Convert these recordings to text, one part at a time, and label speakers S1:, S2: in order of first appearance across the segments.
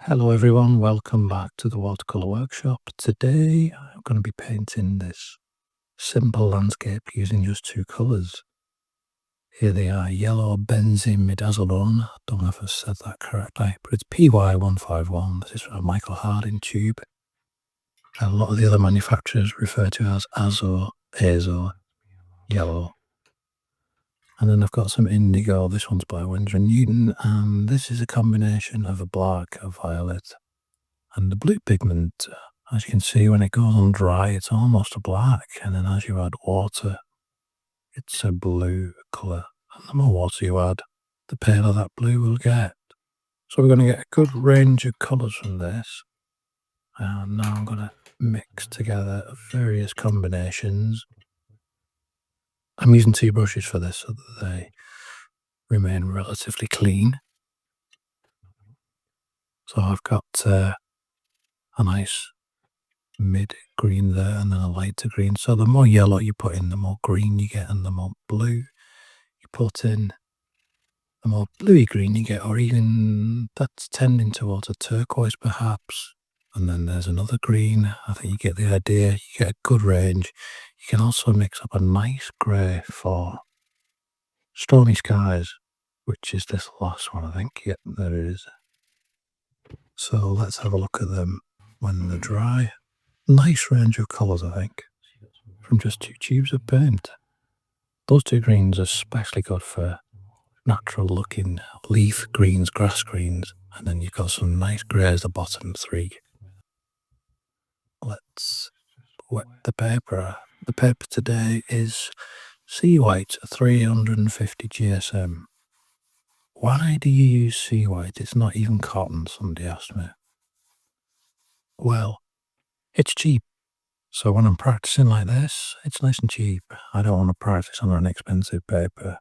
S1: Hello everyone, welcome back to the Watercolor Workshop. Today I'm going to be painting this simple landscape using just two colours. Here they are, yellow benzimidazolone. Don't know if I've said that correctly, but it's PY151. This is a Michael Harding tube. A lot of the other manufacturers refer to as Azo, yellow. And then I've got some Indigo. This one's by Winsor & Newton, and this is a combination of a black, a violet, and the blue pigment. As you can see, when it goes on dry, it's almost a black, and then as you add water, it's a blue colour. And the more water you add, the paler that blue will get. So we're going to get a good range of colours from this. And now I'm going to mix together various combinations. I'm using two brushes for this so that they remain relatively clean. So I've got a nice mid green there and then a lighter green. So the more yellow you put in, the more green you get, and the more blue you put in, the more bluey green you get, or even that's tending towards a turquoise perhaps. And then there's another green. I think you get the idea. You get a good range. You can also mix up a nice grey for stormy skies, which is this last one, I think. Yep, there it is. So let's have a look at them when they're dry. Nice range of colours, I think, from just two tubes of paint. Those two greens are especially good for natural looking leaf greens, grass greens, and then you've got some nice greys the bottom three. Let's wet the paper. The paper today is Seawhite 350 GSM. Why do you use Seawhite? It's not even cotton, somebody asked me. Well, it's cheap. So when I'm practicing like this, it's nice and cheap. I don't want to practice on an expensive paper.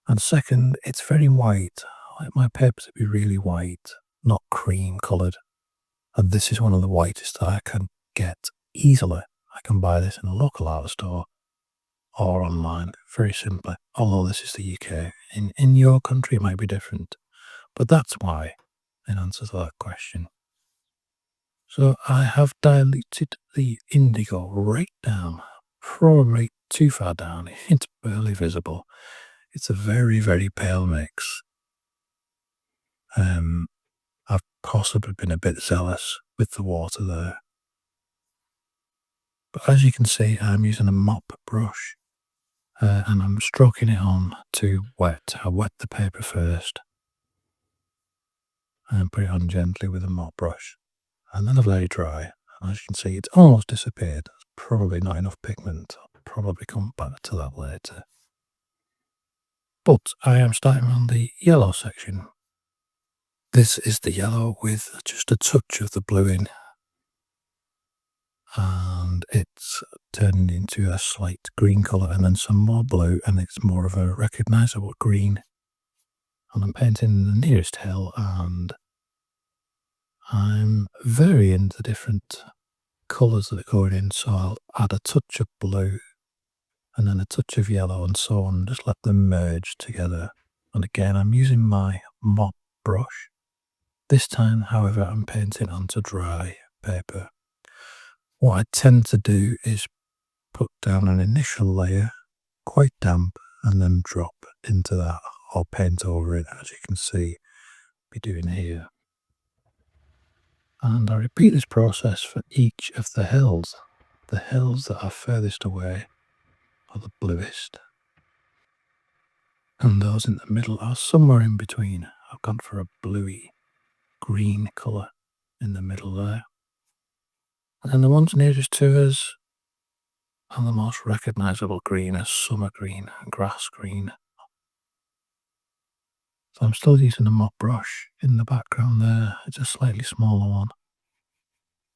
S1: And second, it's very white. I like my paper to be really white, not cream coloured. And this is one of the whitest that I can get easily. I can buy this in a local art store or online, very simply. Although this is the UK. In your country it might be different. But that's why, in answer to that question. So I have diluted the indigo right down, probably too far down. It's barely visible. It's a very, very pale mix. I've possibly been a bit zealous with the water there. But as you can see, I'm using a mop brush and I'm stroking it on to wet. I wet the paper first and put it on gently with a mop brush. And then I've let it dry. And as you can see, it's almost disappeared. There's probably not enough pigment. I'll probably come back to that later. But I am starting on the yellow section. This is the yellow with just a touch of the blue in. And it's turned into a slight green colour and then some more blue, and it's more of a recognisable green. And I'm painting the nearest hill, and I'm varying the different colours that are going in, so I'll add a touch of blue and then a touch of yellow and so on, just let them merge together. And again, I'm using my mop brush. This time, however, I'm painting onto dry paper. What I tend to do is put down an initial layer, quite damp, and then drop into that or paint over it, as you can see me doing here. And I repeat this process for each of the hills. The hills that are furthest away are the bluest, and those in the middle are somewhere in between. I've gone for a bluey green colour in the middle there. And then the ones nearest to us are the most recognisable green as summer green and grass green. So I'm still using a mop brush in the background there. It's a slightly smaller one.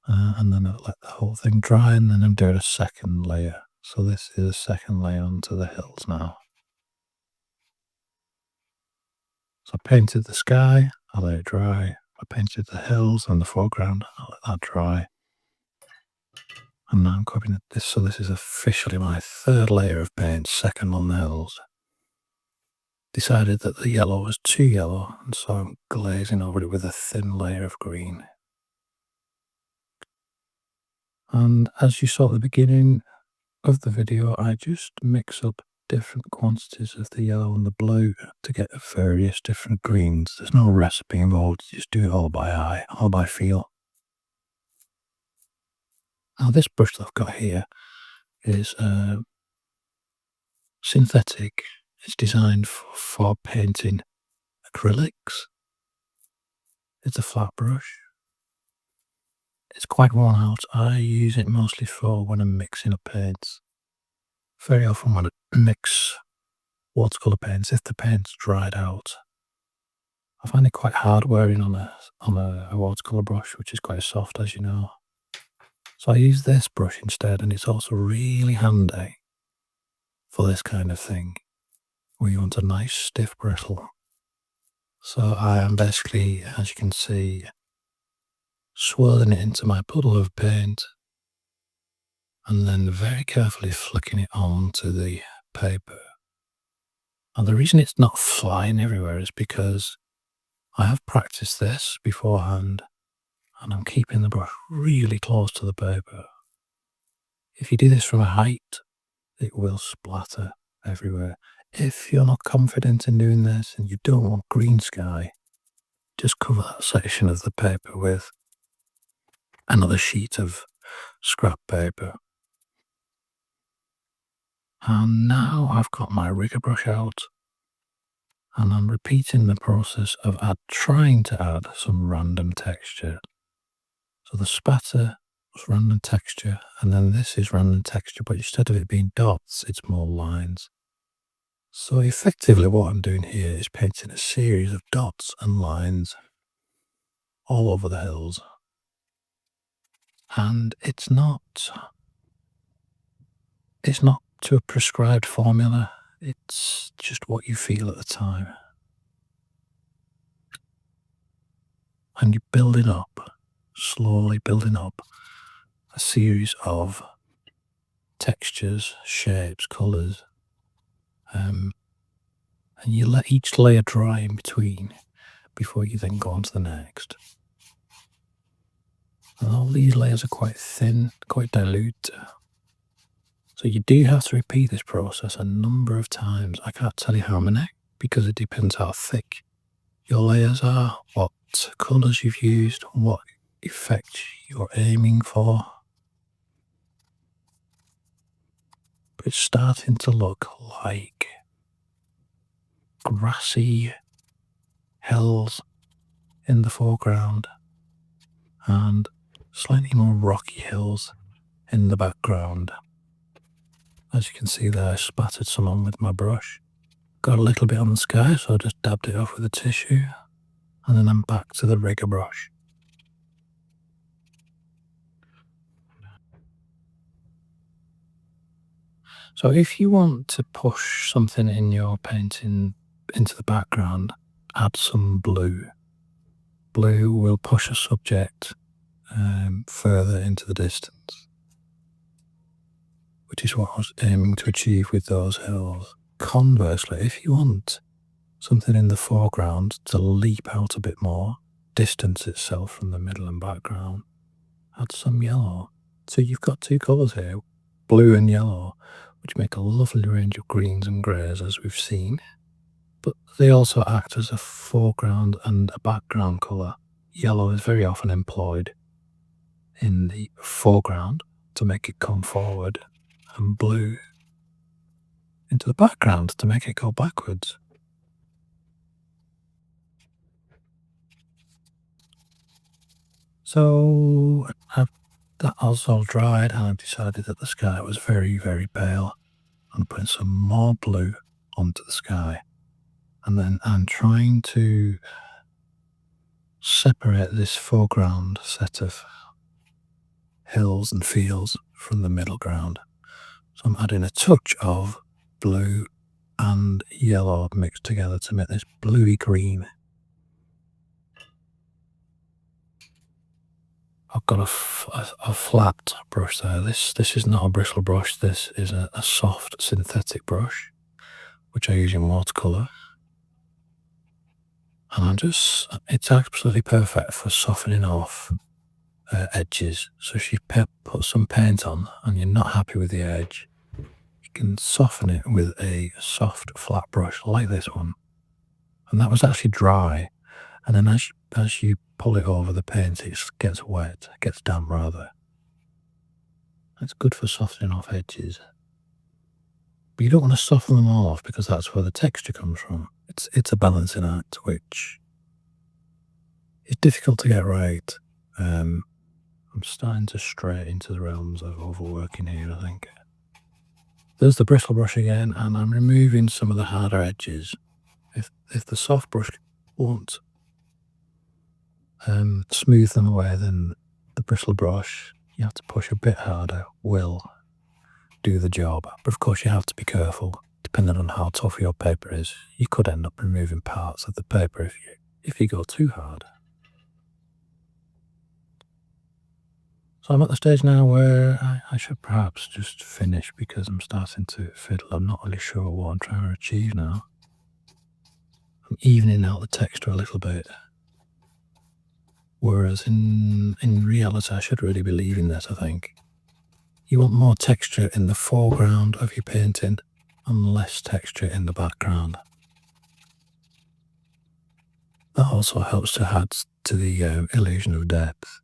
S1: And then I'll let the whole thing dry, and then I'm doing a second layer. So this is a second layer onto the hills now. So I painted the sky, I let it dry. I painted the hills and the foreground, I let that dry. And now I'm copying this, so this is officially my third layer of paint, second on the hills. decided that the yellow was too yellow, and so I'm glazing over it with a thin layer of green. And as you saw at the beginning of the video, I just mix up different quantities of the yellow and the blue to get various different greens. There's no recipe involved, you just do it all by eye, all by feel. Now this brush that I've got here is synthetic. It's designed for painting acrylics. It's a flat brush. It's quite worn out. I use it mostly for when I'm mixing up paints. Very often when I mix watercolor paints, if the paint's dried out, I find it quite hard wearing on a watercolor brush, which is quite soft, as you know. So I use this brush instead, and it's also really handy for this kind of thing, where you want a nice stiff bristle. So I am basically, as you can see, swirling it into my puddle of paint, and then very carefully flicking it onto the paper. And the reason it's not flying everywhere is because I have practiced this beforehand, and I'm keeping the brush really close to the paper. If you do this from a height, it will splatter everywhere. If you're not confident in doing this and you don't want green sky, just cover that section of the paper with another sheet of scrap paper. And now I've got my rigger brush out, and I'm repeating the process of trying to add some random texture. So the spatter was random texture, and then this is random texture, but instead of it being dots, it's more lines. So effectively what I'm doing here is painting a series of dots and lines all over the hills. And it's not to a prescribed formula, it's just what you feel at the time. And you're building up, slowly building up a series of textures, shapes, colours, and you let each layer dry in between before you then go on to the next. And all these layers are quite thin, quite dilute, so you do have to repeat this process a number of times. I can't tell you how many, because it depends how thick your layers are, what colours you've used, what effect you're aiming for. But it's starting to look like grassy hills in the foreground and slightly more rocky hills in the background. As you can see there, I spattered some on with my brush. Got a little bit on the sky, so I just dabbed it off with a tissue, and then I'm back to the rigger brush. So if you want to push something in your painting into the background, add some blue. Blue will push a subject further into the distance, which is what I was aiming to achieve with those hills. Conversely, if you want something in the foreground to leap out a bit more, distance itself from the middle and background, add some yellow. So you've got two colours here, blue and yellow, which make a lovely range of greens and greys, as we've seen. But they also act as a foreground and a background colour. Yellow is very often employed in the foreground to make it come forward, and blue into the background to make it go backwards. So that was all dried, and I decided that the sky was very, very pale, and putting some more blue onto the sky. And then I'm trying to separate this foreground set of hills and fields from the middle ground. So I'm adding a touch of blue and yellow mixed together to make this bluey green. I've got a flat brush there. This is not a bristle brush. This is a soft synthetic brush, which I use in watercolor. And it's absolutely perfect for softening off edges. So if you put some paint on and you're not happy with the edge, you can soften it with a soft flat brush like this one. And that was actually dry. And then as you pull it over the paint, it gets wet, gets damp rather. It's good for softening off edges. But you don't want to soften them all off because that's where the texture comes from. It's a balancing act, which is difficult to get right. I'm starting to stray into the realms of overworking here, I think. There's the bristle brush again, and I'm removing some of the harder edges. If the soft brush won't smooth them away, then the bristle brush, you have to push a bit harder, will do the job. But of course you have to be careful, depending on how tough your paper is. You could end up removing parts of the paper if you go too hard. So I'm at the stage now where I should perhaps just finish because I'm starting to fiddle. I'm not really sure what I'm trying to achieve now. I'm evening out the texture a little bit. Whereas in reality, I should really be leaving this, I think. You want more texture in the foreground of your painting and less texture in the background. That also helps to add to the illusion of depth.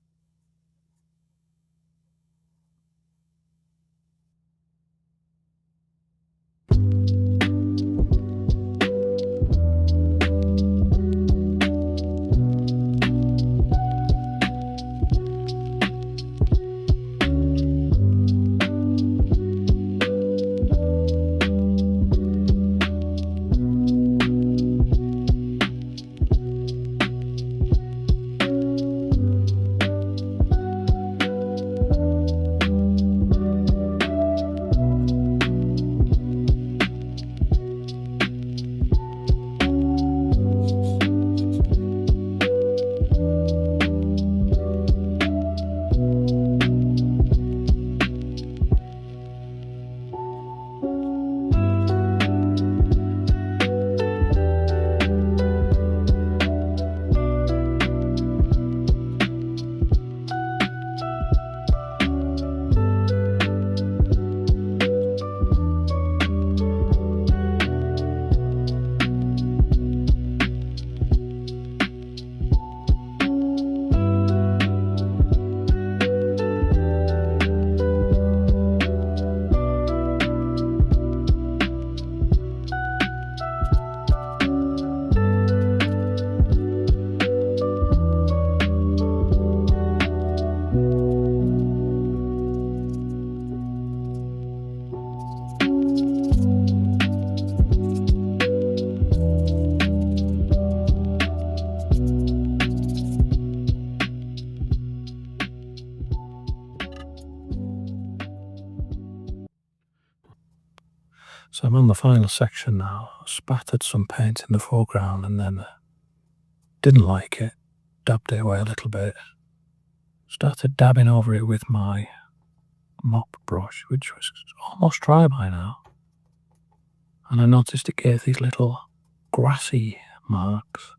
S1: So I'm on the final section now. I spattered some paint in the foreground and then didn't like it. Dabbed it away a little bit. Started dabbing over it with my mop brush, which was almost dry by now. And I noticed it gave these little grassy marks.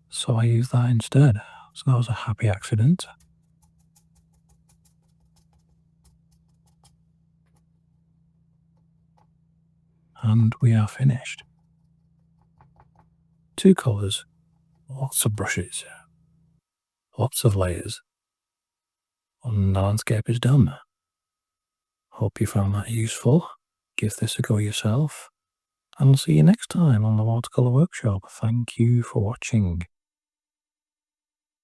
S1: So I used that instead. So that was a happy accident. And we are finished. 2 colours, lots of brushes, lots of layers, and the landscape is done. Hope you found that useful. Give this a go yourself, and I'll see you next time on the Watercolor Workshop. Thank you for watching.